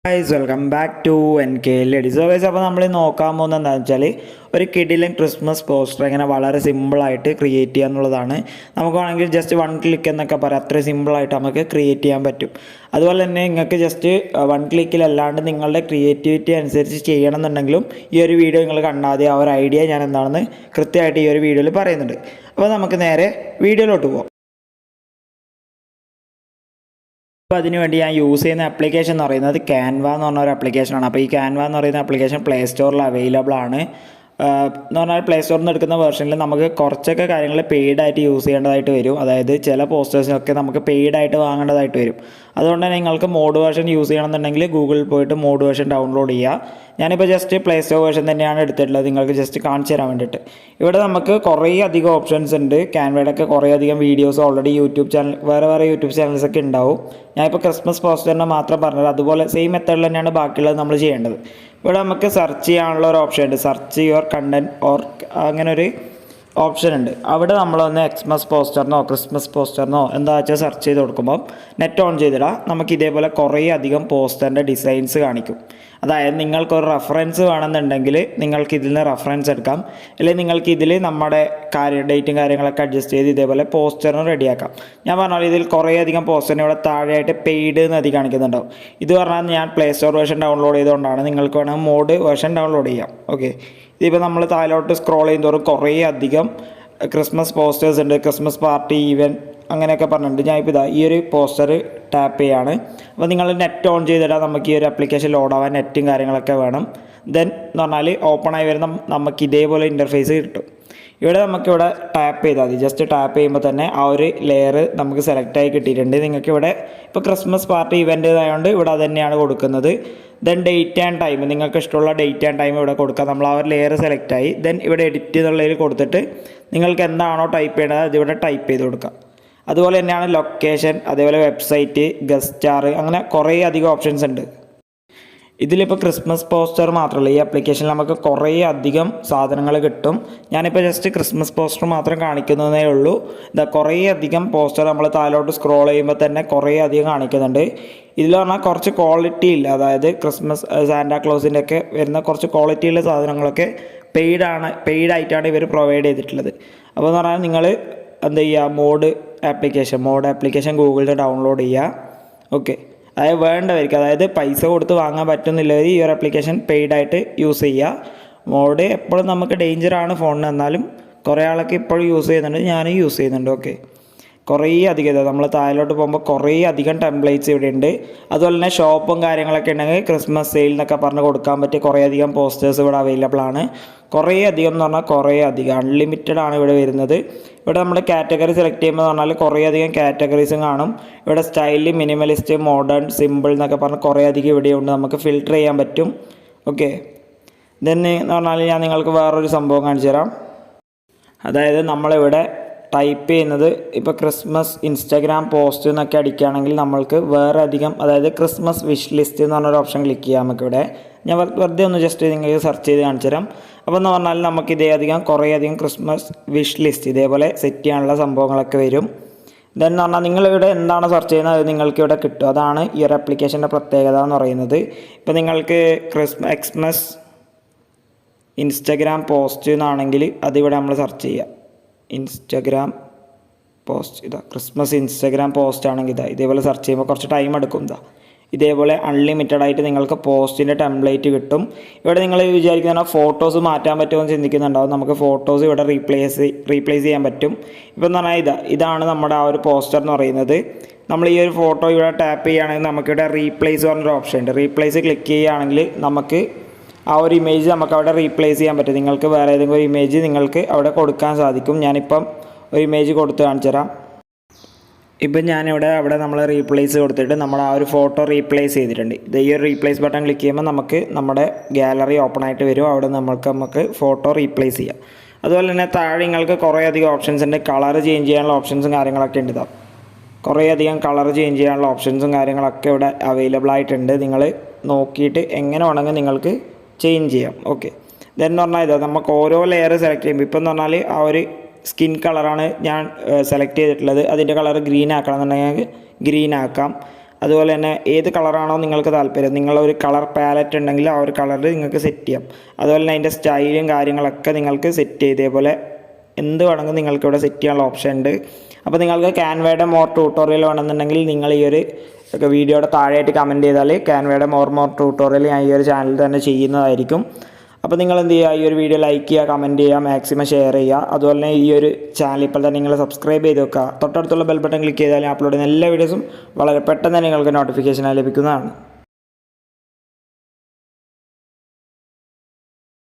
Guys, welcome back to NKL EDITS. So guys, അപ്പോൾ നമ്മൾ നോക്കാൻ പോകുന്നത് എന്താണെന്ന് വെച്ചാൽ ഒരു കിഡിലൻ ക്രിസ്മസ് പോസ്റ്റർ എങ്ങനെ വളരെ സിമ്പിളായിട്ട് ക്രിയേറ്റ് ചെയ്യുക എന്നുള്ളതാണ്. നമുക്ക് വേണമെങ്കിൽ ജസ്റ്റ് 1 ക്ലിക്ക് എന്നൊക്കെ പറയാം, അത്രയും സിമ്പിളായിട്ട് നമുക്ക് ക്രിയേറ്റ് ചെയ്യാൻ പറ്റും. അതുപോലെ തന്നെ നിങ്ങൾക്ക് ജസ്റ്റ് 1 ക്ലിക്കിലല്ലാണ്ട് നിങ്ങളുടെ ക്രിയേറ്റിവിറ്റി അനുസരിച്ച് ചെയ്യണമെന്നുണ്ടെങ്കിലും ഈ ഒരു വീഡിയോ നിങ്ങൾ കണ്ടാൽ ആ ഒരു ഐഡിയ ഞാൻ എന്താണെന്ന് കൃത്യമായിട്ട് ഈ ഒരു വീഡിയോയിൽ പറയുന്നുണ്ട്. അപ്പോൾ നമുക്ക് നേരെ വീഡിയോയിലോട്ട് പോകാം. അപ്പോൾ അതിനുവേണ്ടി ഞാൻ യൂസ് ചെയ്യുന്ന ആപ്ലിക്കേഷൻ എന്ന് പറയുന്നത് ക്യാൻവ എന്ന് പറഞ്ഞ ഒരു ആപ്ലിക്കേഷനാണ്. അപ്പോൾ ഈ ക്യാൻവ എന്ന് പറയുന്ന ആപ്ലിക്കേഷൻ പ്ലേ സ്റ്റോറിൽ അവൈലബിൾ ആണ്. എന്ന് പറഞ്ഞാൽ പ്ലേ സ്റ്റോറിൽ നിന്ന് എടുക്കുന്ന വെർഷനിൽ നമുക്ക് കുറച്ചൊക്കെ കാര്യങ്ങൾ പെയ്ഡായിട്ട് യൂസ് ചെയ്യേണ്ടതായിട്ട് വരും. അതായത് ചില പോസ്റ്റേഴ്സിനൊക്കെ നമുക്ക് പെയ്ഡായിട്ട് വാങ്ങേണ്ടതായിട്ട് വരും. അതുകൊണ്ട് തന്നെ നിങ്ങൾക്ക് മോഡ് വേർഷൻ യൂസ് ചെയ്യണമെന്നുണ്ടെങ്കിൽ ഗൂഗിളിൽ പോയിട്ട് മോഡ് വേർഷൻ ഡൗൺലോഡ് ചെയ്യുക. ഞാനിപ്പോൾ ജസ്റ്റ് പ്ലേ സ്റ്റോർ വേർഷൻ തന്നെയാണ് എടുത്തിട്ടുള്ളത്, നിങ്ങൾക്ക് ജസ്റ്റ് കാണിച്ചു തരാൻ വേണ്ടിയിട്ട്. ഇവിടെ നമുക്ക് കുറേ അധികം ഓപ്ഷൻസ് ഉണ്ട്. ക്യാൻവയുടെയൊക്കെ കുറേ അധികം വീഡിയോസ് ഓൾറെഡി യൂട്യൂബ് ചാനൽ വേറെ യൂട്യൂബ് ചാനൽസൊക്കെ ഉണ്ടാവും. ഞാനിപ്പോൾ ക്രിസ്മസ് പോസ്റ്ററിനെ മാത്രം പറഞ്ഞത്, അതുപോലെ സെയിം മെത്തേഡിൽ തന്നെയാണ് ബാക്കിയുള്ളത് നമ്മൾ ചെയ്യേണ്ടത്. ഇവിടെ നമുക്ക് സെർച്ച് ചെയ്യാനുള്ള ഒരു ഓപ്ഷൻ ഉണ്ട്, സെർച്ച് യുവർ കണ്ടൻറ് ഓർ അങ്ങനെ ഒരു ഓപ്ഷൻ ഉണ്ട്. അവിടെ നമ്മളൊന്ന് ക്രിസ്മസ് പോസ്റ്ററിനോ എന്താ വെച്ചാൽ സെർച്ച് ചെയ്ത് കൊടുക്കുമ്പോൾ നെറ്റ് ഓൺ ചെയ്തിടാം. നമുക്ക് ഇതേപോലെ കുറേ അധികം പോസ്റ്ററിൻ്റെ ഡിസൈൻസ് കാണിക്കും. അതായത് നിങ്ങൾക്കൊരു റെഫറൻസ് വേണമെന്നുണ്ടെങ്കിൽ നിങ്ങൾക്ക് ഇതിൽ നിന്ന് റെഫറൻസ് എടുക്കാം, അല്ലെങ്കിൽ നിങ്ങൾക്ക് ഇതിൽ നമ്മുടെ ഡേറ്റും കാര്യങ്ങളൊക്കെ അഡ്ജസ്റ്റ് ചെയ്ത് ഇതേപോലെ പോസ്റ്ററിന് റെഡിയാക്കാം. ഞാൻ പറഞ്ഞാൽ ഇതിൽ കുറേ അധികം പോസ്റ്ററിന് ഇവിടെ താഴെയായിട്ട് പെയ്ഡ് എന്ന് അതി കാണിക്കുന്നുണ്ടാവും. ഇത് പറഞ്ഞാൽ ഞാൻ പ്ലേ സ്റ്റോർ വേർഷൻ ഡൗൺലോഡ് ചെയ്തുകൊണ്ടാണ്. നിങ്ങൾക്ക് വേണമെങ്കിൽ മോഡ് വേർഷൻ ഡൗൺലോഡ് ചെയ്യാം. ഓക്കെ, ഇതിപ്പോൾ നമ്മൾ താഴോട്ട് സ്ക്രോൾ ചെയ്യുന്നതോറും കുറേ അധികം ക്രിസ്മസ് പോസ്റ്റേഴ്സ് ഉണ്ട്. ക്രിസ്മസ് പാർട്ടി ഈവൻറ്റ് അങ്ങനെയൊക്കെ പറഞ്ഞിട്ടുണ്ട്. ഞാനിപ്പോൾ ഇതാ ഈ ഒരു പോസ്റ്റർ ടാപ്പ് ചെയ്യാണ്. അപ്പോൾ നിങ്ങൾ നെറ്റ് ഓൺ ചെയ്തിടാൻ നമുക്ക് ഈ ഒരു ആപ്ലിക്കേഷൻ ലോഡാവാൻ നെറ്റും കാര്യങ്ങളൊക്കെ വേണം. ദെൻ എന്ന് പറഞ്ഞാൽ ഓപ്പണായി വരുന്ന നമുക്ക് ഇതേപോലെ ഇൻ്റർഫേസ് കിട്ടും. ഇവിടെ നമുക്കിവിടെ ടാപ്പ് ചെയ്താൽ മതി. ജസ്റ്റ് ടാപ്പ് ചെയ്യുമ്പോൾ തന്നെ ആ ഒരു ലെയർ നമുക്ക് സെലക്റ്റായി കിട്ടിയിട്ടുണ്ട്. നിങ്ങൾക്ക് ഇവിടെ ഇപ്പോൾ ക്രിസ്മസ് പാർട്ടി ഇവൻ്റ് ആയതുകൊണ്ട് ഇവിടെ അത് തന്നെയാണ് കൊടുക്കുന്നത്. ദെൻ ഡേറ്റ് ആൻഡ് ടൈം, നിങ്ങൾക്ക് ഇഷ്ടമുള്ള ഡേറ്റ് ആൻഡ് ടൈം ഇവിടെ കൊടുക്കാം. നമ്മൾ ആ ഒരു ലെയർ സെലക്റ്റായി ദെൻ ഇവിടെ എഡിറ്റ് എന്നുള്ളതിൽ കൊടുത്തിട്ട് നിങ്ങൾക്ക് എന്താണോ ടൈപ്പ് ചെയ്യേണ്ടത് അതിവിടെ ടൈപ്പ് ചെയ്ത് കൊടുക്കാം. അതുപോലെ തന്നെയാണ് ലൊക്കേഷൻ, അതേപോലെ വെബ്സൈറ്റ്, ഗസ്റ്റ് സ്റ്റാർ, അങ്ങനെ കുറേ അധികം ഓപ്ഷൻസ് ഉണ്ട്. ഇതിലിപ്പോൾ ക്രിസ്മസ് പോസ്റ്റർ മാത്രമല്ല, ഈ ആപ്ലിക്കേഷനിൽ നമുക്ക് കുറേ അധികം സാധനങ്ങൾ കിട്ടും. ഞാനിപ്പോൾ ജസ്റ്റ് ക്രിസ്മസ് പോസ്റ്റർ മാത്രം കാണിക്കുന്നതേ ഉള്ളൂ. ഇതാ കുറേ അധികം പോസ്റ്റർ നമ്മൾ താഴോട്ട് സ്ക്രോൾ ചെയ്യുമ്പോൾ തന്നെ കുറേ അധികം കാണിക്കുന്നുണ്ട്. ഇതിൽ പറഞ്ഞാൽ കുറച്ച് ക്വാളിറ്റി ഇല്ല, അതായത് ക്രിസ്മസ് സാന്റാക്ലോസിൻ്റെ ഒക്കെ വരുന്ന കുറച്ച് ക്വാളിറ്റിയുള്ള സാധനങ്ങളൊക്കെ പെയ്ഡായിട്ടാണ് ഇവർ പ്രൊവൈഡ് ചെയ്തിട്ടുള്ളത്. അപ്പോൾ എന്ന് പറഞ്ഞാൽ നിങ്ങൾ എന്താ ചെയ്യുക, മോഡ് ആപ്ലിക്കേഷൻ ഗൂഗിളിൽ ഡൗൺലോഡ് ചെയ്യുക. ഓക്കെ, അതായത് വേണ്ടവർക്ക്, അതായത് പൈസ കൊടുത്ത് വാങ്ങാൻ പറ്റുന്നില്ലവർ ഈ ഒരു ആപ്ലിക്കേഷൻ പെയ്ഡായിട്ട് യൂസ് ചെയ്യുക. മോഡ് എപ്പോഴും നമുക്ക് ഡേഞ്ചറാണ് ഫോണിന്, എന്നാലും കുറേ ആളൊക്കെ ഇപ്പോഴും യൂസ് ചെയ്യുന്നുണ്ട്, ഞാനും യൂസ് ചെയ്യുന്നുണ്ട്. ഓക്കെ, കുറേ അധികം നമ്മൾ താഴോട്ട് പോകുമ്പോൾ കുറേ അധികം ടെംപ്ലേറ്റ്സ് ഇവിടെ ഉണ്ട്. അതുപോലെ തന്നെ ഷോപ്പും കാര്യങ്ങളൊക്കെ ഉണ്ടെങ്കിൽ ക്രിസ്മസ് സെയിൽ എന്നൊക്കെ പറഞ്ഞ് കൊടുക്കാൻ പറ്റിയ കുറേ അധികം പോസ്റ്റേഴ്സ് ഇവിടെ അവൈലബിൾ ആണ്. കുറേ അധികം എന്ന് പറഞ്ഞാൽ കുറേ അധികം അൺലിമിറ്റഡ് ആണ് ഇവിടെ വരുന്നത്. ഇവിടെ നമ്മുടെ കാറ്റഗറി സെലക്ട് ചെയ്യുമ്പോൾ പറഞ്ഞാൽ കുറേ അധികം കാറ്റഗറീസും കാണും. ഇവിടെ സ്റ്റൈല്, മിനിമലിസ്റ്റ്, മോഡേൺ, സിമ്പിൾ എന്നൊക്കെ പറഞ്ഞ് കുറേ അധികം ഇവിടെയുണ്ട്, നമുക്ക് ഫിൽറ്റർ ചെയ്യാൻ പറ്റും. ഓക്കെ, ദെൻ എന്ന് പറഞ്ഞാൽ ഞാൻ നിങ്ങൾക്ക് വേറൊരു സംഭവം കാണിച്ചു തരാം. അതായത് നമ്മളിവിടെ ടൈപ്പ് ചെയ്യുന്നത് ഇപ്പോൾ ക്രിസ്മസ് ഇൻസ്റ്റാഗ്രാം പോസ്റ്റ് എന്നൊക്കെ അടിക്കുകയാണെങ്കിൽ നമ്മൾക്ക് വേറെ അധികം, അതായത് ക്രിസ്മസ് വിഷ് ലിസ്റ്റ് എന്ന് പറഞ്ഞൊരു ഓപ്ഷൻ ക്ലിക്ക് ചെയ്യാം. നമുക്കിവിടെ ഞാൻ വെറുതെ ഒന്ന് ജസ്റ്റ് നിങ്ങൾക്ക് സെർച്ച് ചെയ്ത് കാണിച്ചു തരാം. അപ്പോൾ എന്ന് പറഞ്ഞാൽ നമുക്ക് കുറേ അധികം ക്രിസ്മസ് വിഷ് ലിസ്റ്റ് ഇതേപോലെ സെറ്റ് ചെയ്യാനുള്ള സംഭവങ്ങളൊക്കെ വരും. ദെൻ എന്ന് പറഞ്ഞാൽ നിങ്ങളിവിടെ എന്താണ് സെർച്ച് ചെയ്യുന്നത് അത് നിങ്ങൾക്ക് ഇവിടെ കിട്ടും. അതാണ് ഈ ഒരു ആപ്ലിക്കേഷൻ്റെ പ്രത്യേകത എന്ന് പറയുന്നത്. ഇപ്പോൾ നിങ്ങൾക്ക് ക്രിസ്മസ് ഇൻസ്റ്റാഗ്രാം പോസ്റ്റ് എന്നാണെങ്കിൽ അതിവിടെ നമ്മൾ സെർച്ച് ചെയ്യുക. ഇൻസ്റ്റാഗ്രാം പോസ്റ്റ്, ഇതാ ക്രിസ്മസ് ഇൻസ്റ്റാഗ്രാം പോസ്റ്റ് ആണെങ്കിൽ ഇതേപോലെ സെർച്ച് ചെയ്യുമ്പോൾ കുറച്ച് ടൈം എടുക്കും. ഇതേപോലെ അൺലിമിറ്റഡ് ആയിട്ട് നിങ്ങൾക്ക് പോസ്റ്റിൻ്റെ ടെംപ്ലേറ്റ് കിട്ടും. ഇവിടെ നിങ്ങൾ വിചാരിക്കുന്ന ഫോട്ടോസ് മാറ്റാൻ പറ്റുമോ എന്ന് ചിന്തിക്കുന്നുണ്ടാവും. നമുക്ക് ഫോട്ടോസ് ഇവിടെ റീപ്ലേസ് ചെയ്യാൻ പറ്റും. ഇപ്പോൾ എന്ന് പറഞ്ഞാൽ ഇതാണ് നമ്മുടെ ആ ഒരു പോസ്റ്റർ എന്ന് പറയുന്നത്. നമ്മൾ ഈ ഒരു ഫോട്ടോ ഇവിടെ ടാപ്പ് ചെയ്യുകയാണെങ്കിൽ നമുക്കിവിടെ റീപ്ലേസ് പറഞ്ഞൊരു ഓപ്ഷൻ ഉണ്ട്. റീപ്ലേസ് ക്ലിക്ക് ചെയ്യുകയാണെങ്കിൽ നമുക്ക് ആ ഒരു ഇമേജ് നമുക്ക് അവിടെ റീപ്ലേസ് ചെയ്യാൻ പറ്റും. നിങ്ങൾക്ക് വേറെ ഏതെങ്കിലും ഒരു ഇമേജ് നിങ്ങൾക്ക് അവിടെ കൊടുക്കാൻ സാധിക്കും. ഞാനിപ്പം ഒരു ഇമേജ് കൊടുത്ത് കാണിച്ചു തരാം. ഇപ്പം ഞാനിവിടെ നമ്മൾ റീപ്ലേസ് കൊടുത്തിട്ട് നമ്മൾ ആ ഒരു ഫോട്ടോ റീപ്ലേസ് ചെയ്തിട്ടുണ്ട്. ഈ ഒരു റീപ്ലേസ് ബട്ടൺ ക്ലിക്ക് ചെയ്യുമ്പോൾ നമുക്ക് നമ്മുടെ ഗാലറി ഓപ്പൺ ആയിട്ട് വരും. അവിടെ നമുക്ക് ഫോട്ടോ റീപ്ലേസ് ചെയ്യാം. അതുപോലെ തന്നെ താഴെ നിങ്ങൾക്ക് കുറേ അധികം ഓപ്ഷൻസ് ഉണ്ട്. കളർ ചേഞ്ച് ചെയ്യാനുള്ള ഓപ്ഷൻസും കാര്യങ്ങളൊക്കെ ഉണ്ട്. കുറേ അധികം കളർ ചേഞ്ച് ചെയ്യാനുള്ള ഓപ്ഷൻസും കാര്യങ്ങളൊക്കെ ഇവിടെ അവൈലബിൾ ആയിട്ടുണ്ട്. നിങ്ങൾ നോക്കിയിട്ട് എങ്ങനെ വേണമെങ്കിൽ നിങ്ങൾക്ക് ചേഞ്ച് ചെയ്യാം. ഓക്കെ, ദെൻ എന്ന് പറഞ്ഞാൽ നമുക്ക് ഓരോ ലെയർ സെലക്ട് ചെയ്യുമ്പോൾ ഇപ്പം എന്ന് പറഞ്ഞാൽ ആ ഒരു സ്കിൻ കളറാണ് ഞാൻ സെലക്ട് ചെയ്തിട്ടുള്ളത്. അതിൻ്റെ കളർ ഗ്രീൻ ആക്കണം എന്നുണ്ടെങ്കിൽ ഗ്രീൻ ആക്കാം. അതുപോലെ തന്നെ ഏത് കളറാണോ നിങ്ങൾക്ക് താല്പര്യം, നിങ്ങളൊരു കളർ പാലറ്റ് ഉണ്ടെങ്കിൽ ആ ഒരു കളറിൽ നിങ്ങൾക്ക് സെറ്റ് ചെയ്യാം. അതുപോലെ തന്നെ അതിൻ്റെ സ്റ്റൈലും കാര്യങ്ങളൊക്കെ നിങ്ങൾക്ക് സെറ്റ് ചെയ്ത് ഇതേപോലെ എന്ത് വേണമെങ്കിലും നിങ്ങൾക്ക് ഇവിടെ സെറ്റ് ചെയ്യാനുള്ള ഓപ്ഷൻ ഉണ്ട്. അപ്പോൾ നിങ്ങൾക്ക് ക്യാൻവയുടെ മോർ ട്യൂട്ടോറിയൽ വേണമെന്നുണ്ടെങ്കിൽ നിങ്ങൾ ഈ ഒരു വീഡിയോയുടെ താഴെയായിട്ട് കമൻറ്റ് ചെയ്താൽ ക്യാൻവയുടെ മോർ ട്യൂട്ടോറിയൽ ഞാൻ ഈ ഒരു ചാനലിൽ തന്നെ ചെയ്യുന്നതായിരിക്കും. അപ്പോൾ നിങ്ങൾ എന്ത് ചെയ്യുക, ഈ ഒരു വീഡിയോ ലൈക്ക് ചെയ്യുക, കമൻറ്റ് ചെയ്യുക, മാക്സിമം ഷെയർ ചെയ്യുക. അതുപോലെ തന്നെ ഈ ഒരു ചാനൽ ഇപ്പോൾ തന്നെ നിങ്ങൾ സബ്സ്ക്രൈബ് ചെയ്ത് വെക്കുക. തൊട്ടടുത്തുള്ള ബെൽ ബട്ടൺ ക്ലിക്ക് ചെയ്താൽ ഞാൻ അപ്ലോഡ് ചെയ്യുന്ന എല്ലാ വീഡിയോസും വളരെ പെട്ടെന്ന് തന്നെ നിങ്ങൾക്ക് നോട്ടിഫിക്കേഷനായി ലഭിക്കുന്നതാണ്.